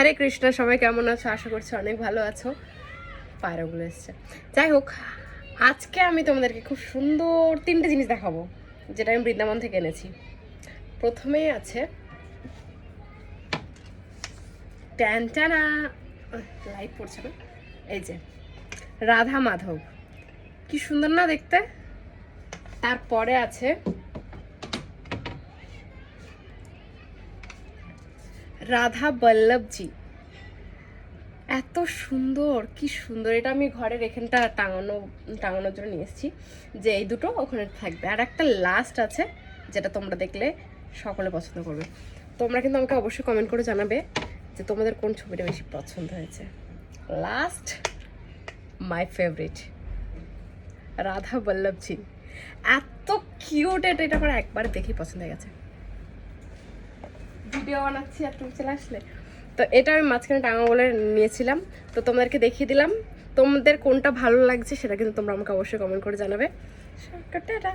হরে কৃষ্ণ, সবাই কেমন আছো? আশা করছি অনেক ভালো আছো। পায়রাগুলো এসছে। যাই হোক, আজকে আমি তোমাদেরকে খুব সুন্দর 3টে জিনিস দেখাবো, যেটা আমি বৃন্দাবন থেকে এনেছি। প্রথমেই আছে ট্যানটানা, লাইট পড়ছে না, এই যে রাধা মাধব, কি সুন্দর না দেখতে। তারপরে আছে রাধা বল্লভজি, এত সুন্দর, কি সুন্দর। এটা আমি ঘরের এখানটা টাঙানোর জন্য নিয়ে এসেছি, যে এই দুটো ওখানে থাকবে। আর একটা লাস্ট আছে, যেটা তোমরা দেখলে সকলে পছন্দ করবে। তোমরা কিন্তু আমাকে অবশ্যই কমেন্ট করে জানাবে যে তোমাদের কোন ছবিটা বেশি পছন্দ হয়েছে। লাস্ট, মাই ফেভারিট, রাধা বল্লভজি, এত কিউট। এটা আমার একবার দেখেই পছন্দ হয়ে গেছে। ভিডিও বানাচ্ছি আর তুমি চলে আসলে। তো এটা আমি মাঝখানে টাঙা বলে নিয়েছিলাম, তো তোমাদেরকে দেখিয়ে দিলাম। তোমাদের কোনটা ভালো লাগছে সেটা কিন্তু তোমরা আমাকে অবশ্যই কমেন্ট করে জানাবে। টাটা।